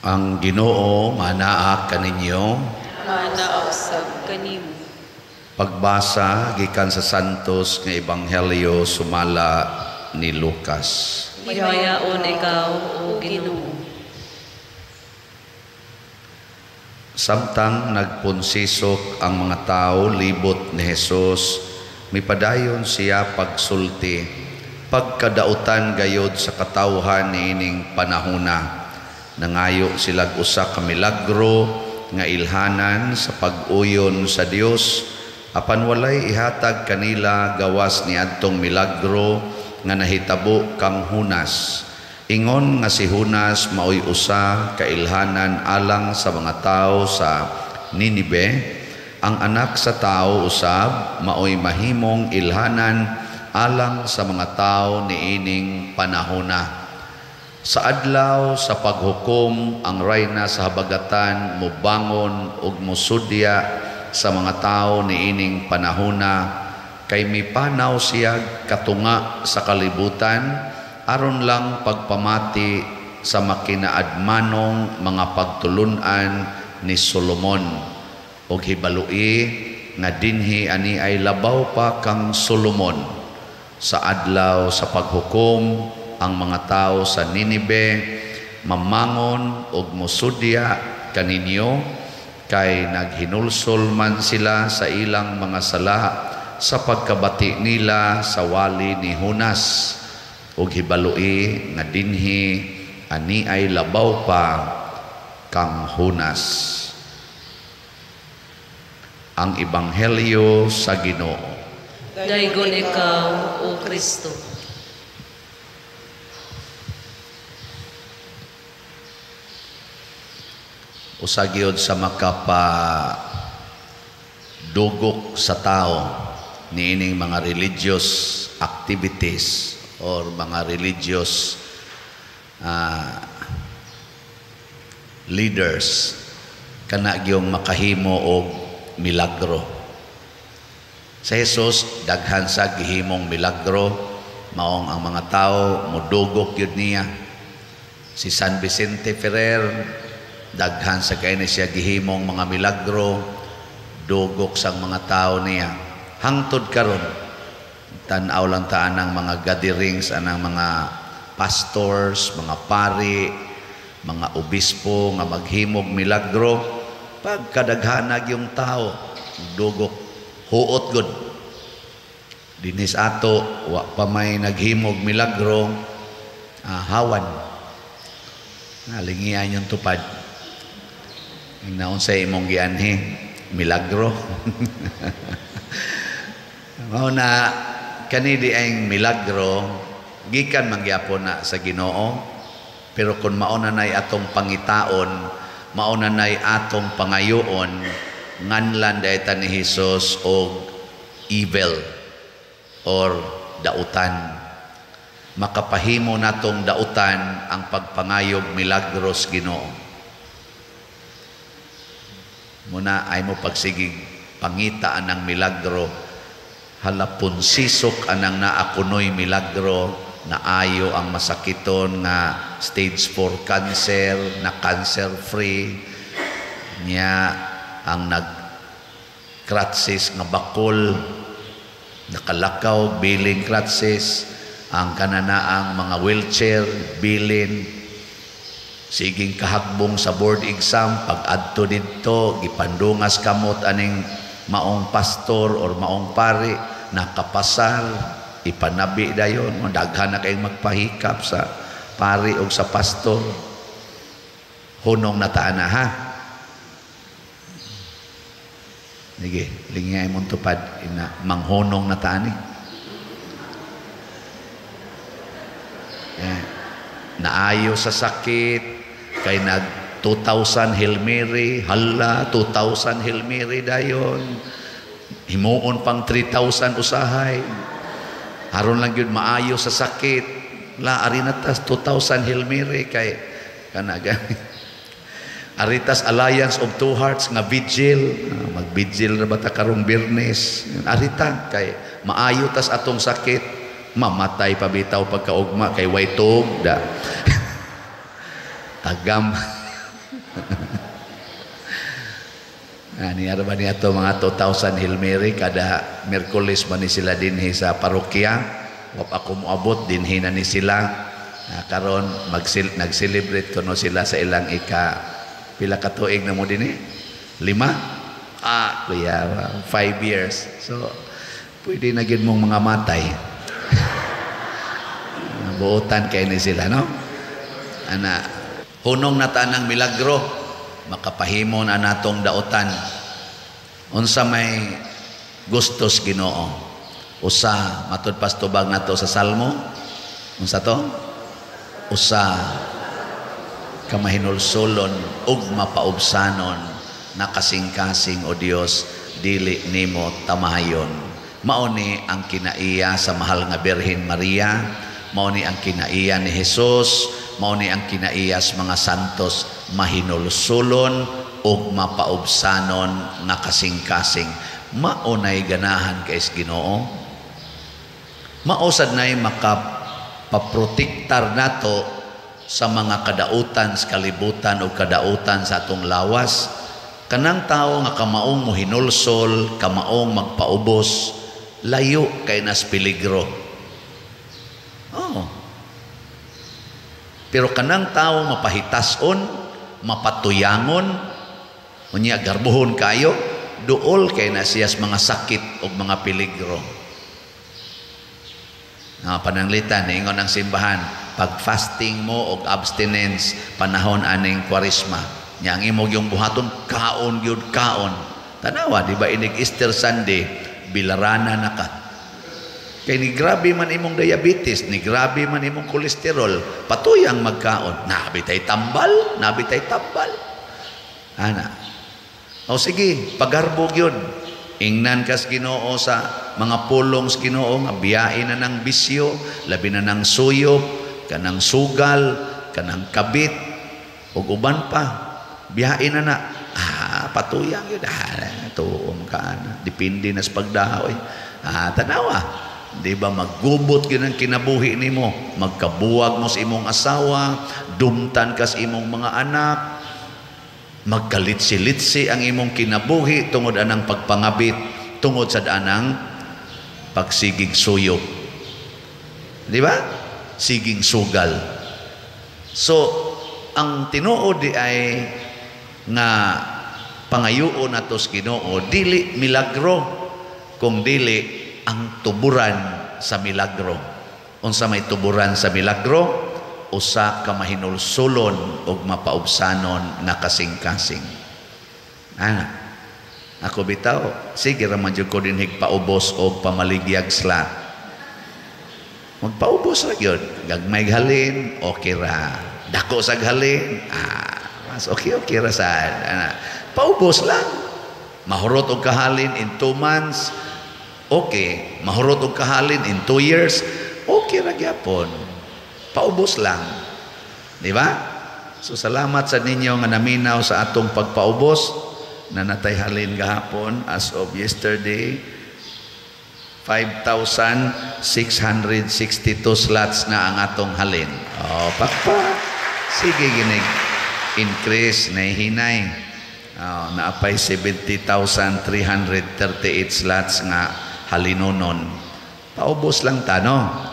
Ang Ginoo manaa kaninyo. Manaa usab kanimo. Pagbasa gikan sa Santos nga Ebanghelyo sumala ni Lucas. Himayaon ikaw, O Ginoo. Samtang nagpunsisok ang mga tao libot ni Jesus, mipadayon siya pagsulti, pagkadautan gayod sa katawhan niining panahona. Nangayo silag usa ka milagro nga ilhanan sa pag-uyon sa Dios, apan walay ihatag kanila gawas ni adtong milagro nga nahitabo kang Hunas. Ingon nga si Hunas maoy usa ka ilhanan alang sa mga tao sa Ninibe. Ang anak sa tao usab maoy mahimong ilhanan alang sa mga tao niining panahona. Sa adlaw sa paghukom, ang rayna sa habagatan mobangon ug mosudya sa mga tao niining panahona, kay mipanaw siya katunga sa kalibutan aron lang pagpamati sa makinaadmanong mga pagtulunan ni Solomon. Og hibalui nga dinhi ani ay labaw pa kang Solomon. Sa adlaw sa paghukom, ang mga tao sa Ninibe mamangon og mosudya kaninyo, kay naghinulsol man sila sa ilang mga sala sa pagkabati nila sa wali ni Hunas. Og hibalui nga dinhi ani ay labaw pa kang Hunas. Ang Ebanghelyo sa Ginoo. Daygon ikaw, O Kristo. Usagyod sa makapa-dugok sa tao niining mga religious activities or mga religious leaders kana gyung makahimo og milagro. Sa Jesus daghan sa gihimong milagro, maong ang mga tao modugok gyud niya. Si San Vicente Ferrer daghan sa kay siya gihimong mga milagro, dugok sang mga tao niya. Hangtod karon tan-aw lang taan ang mga gatherings anang mga pastors, mga pari, mga obispo nga maghimog milagro. Pagkadaghanag yung tao, dugok, huot gud. Dinis ato, wa pa may naghimog milagro, hawan. Nalingian yung tupad. Ang naon sa imong gianhi, milagro. Mao na kanidi ang milagro gikan mangyapon na sa Ginoo, pero kung mauna nay atong pangitaon, mauna nay atong pangayoon, nganlan dayta ni Hesus og evil or dautan. Makapahimo natong dautan ang pagpangayog milagros Ginoo. Muna ay mo pagsigig pangitaan ng milagro, halapon sisok anang naakunoy milagro, na ayo ang masakiton nga stage 4 cancer, na cancer free niya, ang nagkratsis nga bakol nakalakaw biling kratsis, ang kananaang mga wheelchair bilin, siging kahagbong sa board exam pag adto didto gipandungas kamot aning maong pastor or maong pari, nakapasar, ipanabi dayon, daghan na kayong magpahikap sa pari o sa pastor. Hunong na taan na ha. Sige, lingay mong tupad, manghunong na taan eh. Naayo sa sakit, kay nag 2,000 Hail Mary, hala 2,000 Hail Mary dayon, himuon pang 3,000 usahay, haron lang yun maayo sa sakit, la arinatas 2,000 Hail Mary kay kanaga aritas Alliance of Two Hearts nga vigil, mag-vigil na bata karong Biyernes, arita kay maayo tas atong sakit, mamatay pabitaw pagkaugma kay way tog da tagam Ni arba ni ato mga 2,000 Hail Mary kada Miyerkules man ni sila dinhi sa parokya. Wap ako moabot dinhi na ni sila. Karon nag-celebrate kuno sila sa ilang pila ka tuig na mo dinhi? 5? Kuya, 5 years. So pwede na gid mong mga matay. Buotan kay ni sila, no? Hunong na tanang milagro, makapahimo na natong dautan. Unsa may gustos Ginoo? Usa, matud pastubag nato sa Salmo. Unsa to? Usa ka mahinulsulon ug mapaubsanon nakasing-kasing o Dios dili nimo tamahayon. Mao ni ang kinaiya sa mahal nga Birhen Maria, mao ni ang kinaiya ni Jesus, mao ni ang kinaiya sa mga santos mahinulsulon ug mapaubsanon nga kasing-kasing. Mao nay ganahan kay Ginoo. Mao sad nay makapaprotektar nato sa mga kadautan sa kalibutan o kadautan sa atong lawas. Kanang tao nga kamaong mohinulsol, kamaong magpaubos, layo kay nas peligro. Pero kanang tao mapahitason, mapatuyangon, unya garbuhon kayo, duol kay na siyas mga sakit o mga peligro. Pananglitan, ingon ang simbahan, pag fasting mo o abstinence, panahon aning kwarisma, nya ang imong yung buhaton, kaon yun, kaon. Tanawa, di ba inig Easter Sunday, bilarana na ka. Kaya ni grabe man imong diabetes, ni grabe man imong kolesterol, patuyang magkaon. Nabitay tambal, nabitay tambal. O sige, pagarbog yun. Ingnan kas Ginoo sa mga pulong sa Ginoo, nga biyain na ng bisyo, labi na ng suyop, kanang sugal, kanang kabit, ug uban pa. Biyain na patuyang yun. Tuom ka na. Depende na sa pagdahoy. Tanawa. Di ba maggubot yun ang kinabuhi ni mo. Magkabuwag mo sa imong asawa. Dumtan ka sa imong mga anak. Magkalitsi-litsi ang imong kinabuhi tungod anang pagpangabit. Tungod sa anang pagsigig suyok. Di ba? Siging sugal. So, ang tinuod di ay nga pangayuon nato sa Ginoo, dili milagro, kung dili ang tuburan sa milagro. Unsa may tuburan sa milagro? Usa ka mahinulsulon ug mapaubsanon nga kasing-kasing. Ako bitaw, sige ra man jud ko dinhig paubos og pamaligyag slat. Magpaubos ra gyud, gagmay halin, okay ra. Dako sa halin, mas okay ra sad. Paubos lang. Mahurot og kahalin in 2 months, okay. Mahurot og kahalin in 2 years, okay ra gyapon. Paubos lang. Di ba? So salamat sa ninyo nga naminaw sa atong pagpaubos na natay halin gahapon as of yesterday. 5,662 slots na ang atong halin. Pakpak. Sige ginig. Increase na hinay. Naapay 70,338 slots nga halinonon. Paubos lang tano.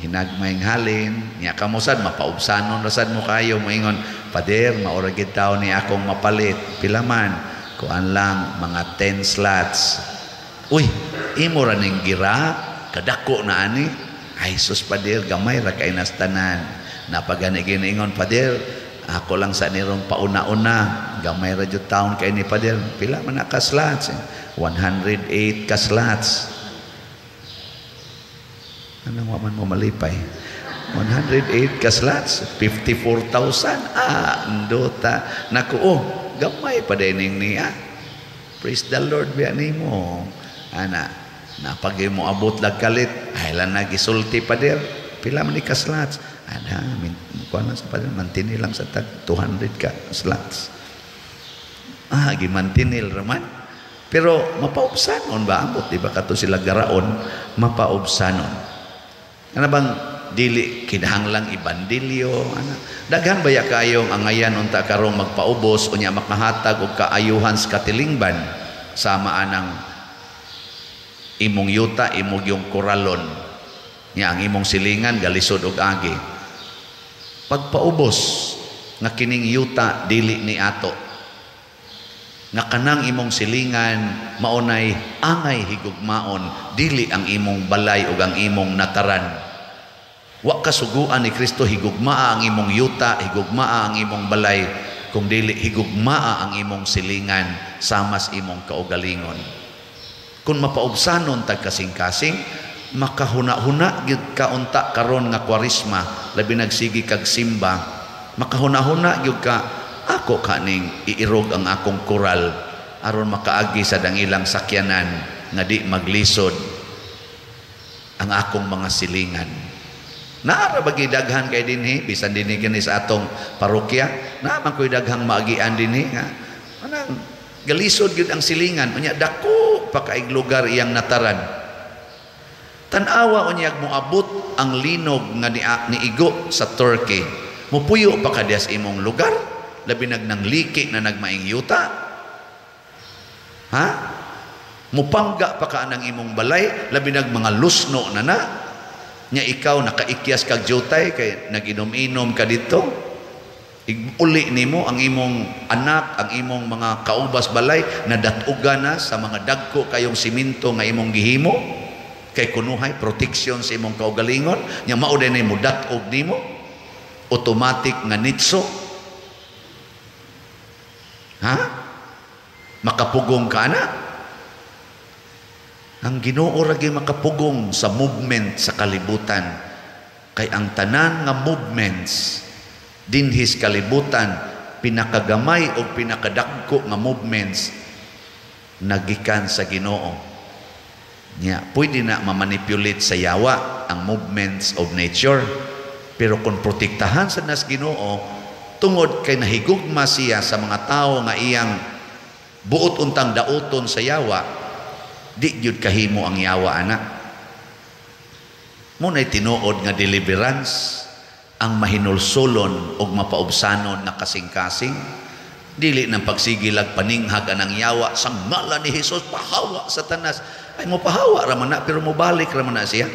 Hinagmayng halin, niya kamusad, mapaubsanon rasad mo kayo, moingon, Pader, mauragid tao ni akong mapalit. Pilaman, kuan lang, mga 10 slots. Uy, imo ra ning gira, kadako na ani. Ay, sus Pader, gamay ra kay nastanan. Napagani giningon, Pader, ako lang sa nirong pauna-una, gamay ra jud taon kay ni Pader. Pila man ka slots? 108 ka slots. Anong waman mo malipay? 108 ka slots, 54,000. Ndota. Naku, gamay pa dining niya. Praise the Lord, biya nimo. Napagay mo abot lag kalit, ay lang nagisulti pa der. Pila man ni ka slots? Kuha sa pa mantinil lang sa tag 200 ka slots. Gimantinil raman. Pero mapaubsanon ba? Ambot, di ba kato sila garaon? Mapaubsanon. Ano bang dili kinahanglang ibandilyo ana. Daghan baya kayong angayan unta karong magpaubos unya makahatag og kaayuhan sa katilingban sama anang imong yuta imong yung koralon nya ang imong silingan galisod og agi. Pagpaubos nga kining yuta dili ni ato nga kanang imong silingan maunay angay higugmaon dili ang imong balay ug ang imong nataran. Wa kasuguan ni Kristo higugmaa ang imong yuta, higugmaa ang imong balay, kung dili higugmaa ang imong silingan samas imong kaugalingon. Kung mapaubsanon tag kasing-kasing, makahuna-huna gyud ka unta karon nga Kwaresma, labi nagsigi kag simba, makahuna-huna gyud ka ako kaning iirog ang akong koral aron makaagi sa dangilang sakyanan nga di maglisod ang akong mga silingan. Naara ba gidaghan kay dinhi bisan dinhi kini sa atong parokya na man koy daghang maagian dinhi nga anang galisod gyud ang silingan unya dako pa kaig lugar iyang nataran. Tan-awa unyag moabot ang linog nga niigo sa Turkey. Mupuyo pa ka dias imong lugar labi nang liki na nagmaing yuta. Ha? Mupangga pa ka nang imong balay labi mga lusno na nya ikaw nakaikyas kag jutay kay naginom-inom ka dito. Uli nimo ang imong anak, ang imong mga kaubas balay nadatuga na sa mga dagko kayong siminto nga imong gihimo kay kunuhay protection sa imong kaugalingon nya mao din nimo datog nimo automatic nga nitso. Ha? Makapugong ka na. Ang Ginoo ra gyud makapugong sa movement sa kalibutan kay ang tanan nga movements dinhis kalibutan pinakagamay o pinakadagko nga movements nagikan sa Ginoo. Nya pwede na mamanipulate sa yawa ang movements of nature, pero kung protektahan sa nas Ginoo tungod kay nahigugma siya sa mga tao nga iyang buot untang dauton sa yawa, di gyud kahimo ang yawa ana. Munay tinuod nga deliverance ang mahinulsulon og mapaubsanon na kasing-kasing, dili nang pagsigilag paninghag anang yawa sa ngalan ni Hesus pahawa sa tanas. Ay mo pahawa ra man na pero mobalik ra man na siya.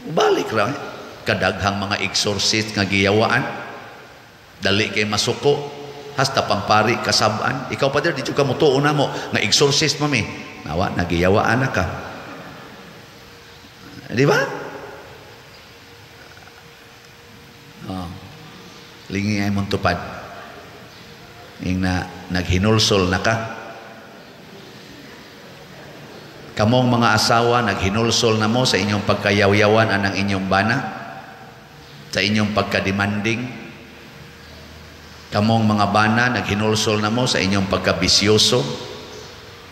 Mobalik ra kadaghang mga exorcist nga giyawaan. Dali kay masuko hasta pampari kasab-an. Ikaw pa di ka mo tuon na mo nga exorcist mami. Nawa nagiyawaan na ka. Di ba? Oh. Lingi ay mong tupad. Yung naghinulsol na ka. Kamong mga asawa naghinulsol na mo sa inyong pagkayaw-yawan anang inyong bana, sa inyong pagkademanding. Kamong mga bana naghinulsol na mo sa inyong pagkabisyoso.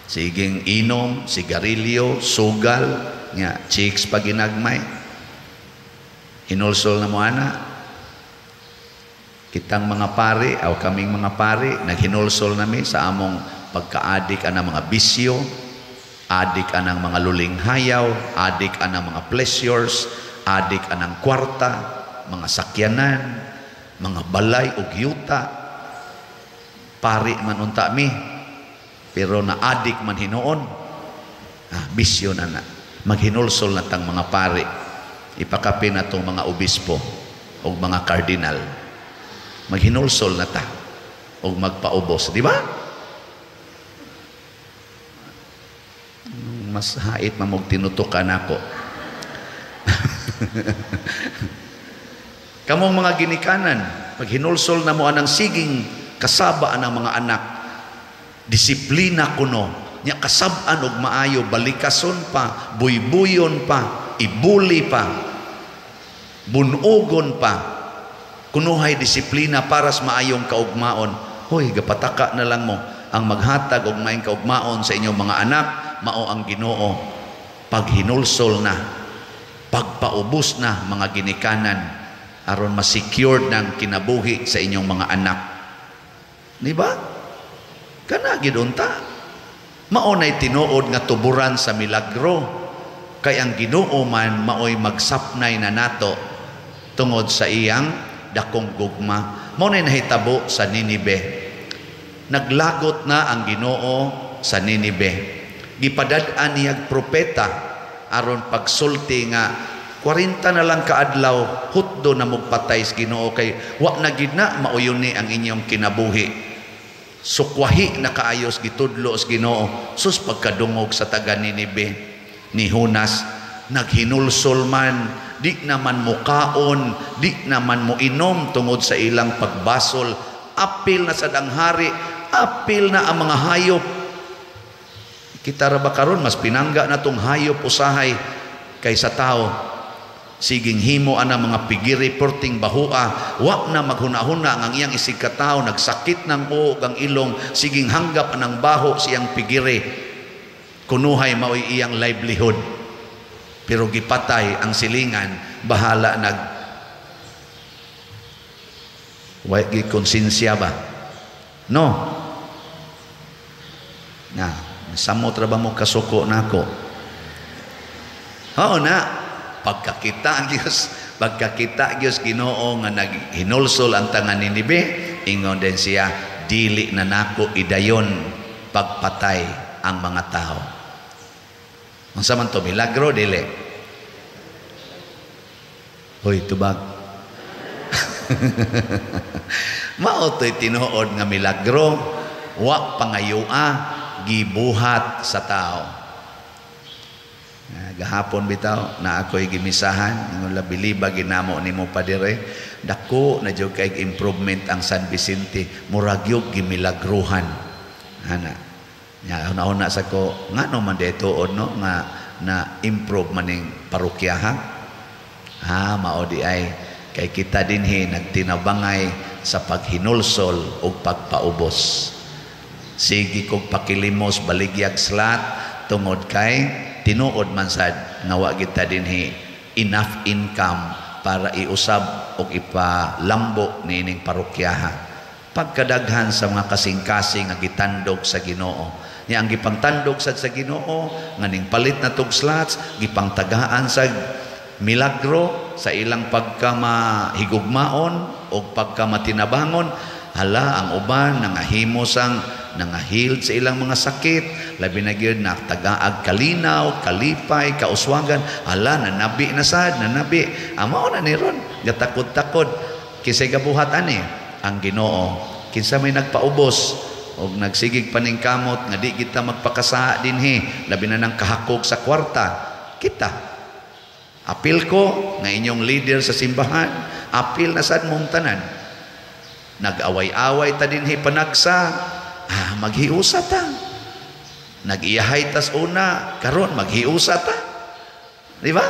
Siging inom, sigarilyo, sugal, nga chicks pag ginagmay. Hinulsol na mo ana. Kitang mga pari, o kaming mga pari, naghinulsol nami sa among pagka-adik anang mga bisyo, adik anang mga luling hayaw, adik anang mga pleasures, adik anang kwarta, mga sakyanan, mga balay ug yuta. Pari man unta mi. Pero na-adik man hinoon, bisyo na na. Maghinulsol na tang mga pari. Ipakapin na itong mga obispo o mga kardinal. Maghinulsol na ta o magpaubos. Di ba? Mas hait mamog tinutukan ako. Kamong mga ginikanan, pag hinulsol na mo anang siging kasaba anang mga anak, disiplina kuno nya kasab-an og maayo, balikason pa, buybuyon pa, ibuli pa, bunugon pa, kunuhay disiplina para sa maayong kaugmaon. Hoy, gapataka na lang mo ang maghatag og maayong kaugmaon sa inyong mga anak, mao ang Ginoo. Pag hinulsol na, pagpaubos na mga ginikanan aron ma-secure ng kinabuhi sa inyong mga anak. Di ba? Kana gid unta. Maunay tinuod nga tuburan sa milagro. kay ang Ginoo man maoy magsapnay na nato tungod sa iyang dakong gugma. Mao na nahitabo sa Ninibe. Naglagot na ang Ginoo sa Ninibe. Gipadad-an niyag propeta aron pagsulti nga 40 na lang kaadlaw hutdo na magpatay sa Ginoo kay wa na gid na mauyon ni ang inyong kinabuhi. Sukwahi na kaayos gitudlo sa Ginoo sus pagkadungog sa taga Ninibe ni Jonas. Naghinulsol man, di naman mukaon, di naman mo inom tungod sa ilang pagbasol. Apil na sa danghari, apil na ang mga hayop. Kita ra ba karon mas pinangga na tong hayop usahay kaysa tao. Siging himo ana mga pigiri perting bahua, wa na maghuna-huna ang iyang isig ka tawo, nagsakit ng uog ang ilong, siging hanggap anang baho siyang pigiri. Kunuhay maoy iyang livelihood. Pero gipatay ang silingan, bahala nag wa gi konsensya ba? No. Na samot ra ba mo kasuko nako? Oo na, pagkakita Diyos Ginoo nga naghinulsol ang tangan ni Ninibe, ingon din siya, dili na nako idayon pagpatay ang mga tao. Unsa man to, milagro dili? Hoy, tubag. Mao to'y tinuod nga milagro, wa pangayua, gibuhat sa tao. Gahapon bitaw na ako'y gimisahan, ingon labiliba ginamo nimo pa dire, dako na jud kay improvement ang San Vicente, murag yug gimilagruhan. Ana. Ya una sa ko ngano man detood no nga na improve maning parokyaha. Mao di ay kay kita dinhi nagtinabangay sa paghinulsol ug pagpaubos. Sige kog pakilimos baligyag slat tungod kay tinuod man sad nga wa kita dinhi enough income para iusab og ipalambo niining parokyaha. Pagkadaghan sa mga kasing-kasing nga gitandog sa Ginoo. Nya ang gipangtandog sad sa Ginoo nganing palit na tog slots, gipangtagaan sa milagro sa ilang pagkamahigugmaon o pagkamatinabangon. Hala ang uban nangahimo sang nangahil sa ilang mga sakit, labi na gyud natagaag kalinaw, kalipay, kauswagan. Hala nanabi na sad, nanabi. Amo na ni ron gatakod-takod kisay gabuhat ani ang Ginoo. Kinsa may nagpaubos og nagsigig paningkamot nga di kita magpakasaha dinhi, labi na nang kahakog sa kwarta. Kita apil ko nga inyong leader sa simbahan, apil na sad mong tanan. Nag-away-away ta dinhi panagsa, maghiusa ta. Nag-iyahay tas una, karon maghiusa ta. Di ba?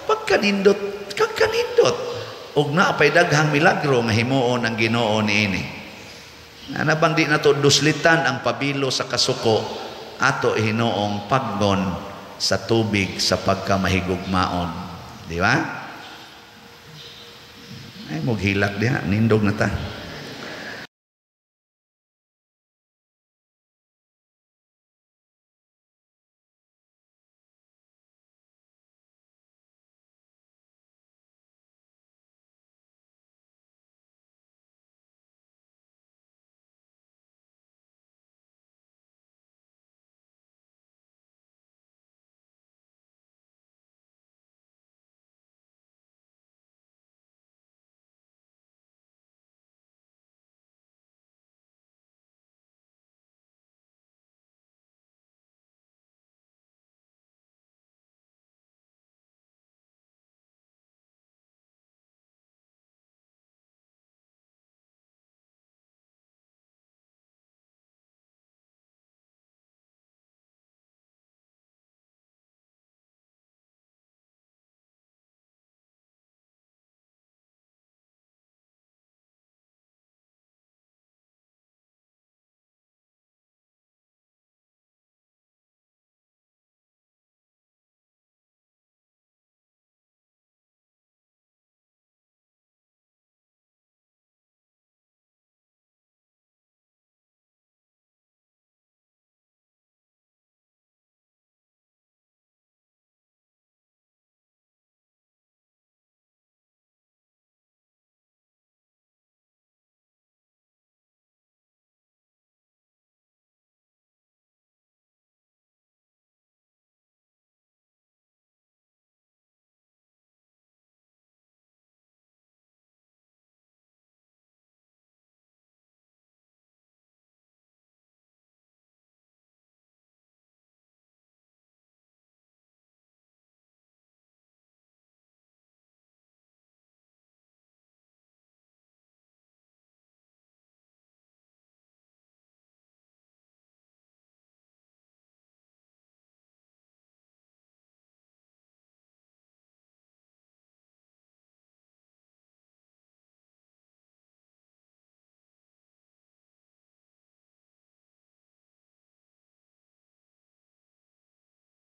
Pagkanindot, kagkanindot. Og naapay daghang milagro nga himuon ang Ginoo niini. Anabang di na to duslitan ang pabilo sa kasuko, ato hinuong paggon sa tubig sa pagkamahigugmaon. Di ba? Ay, maghilak diha, nindog na ta.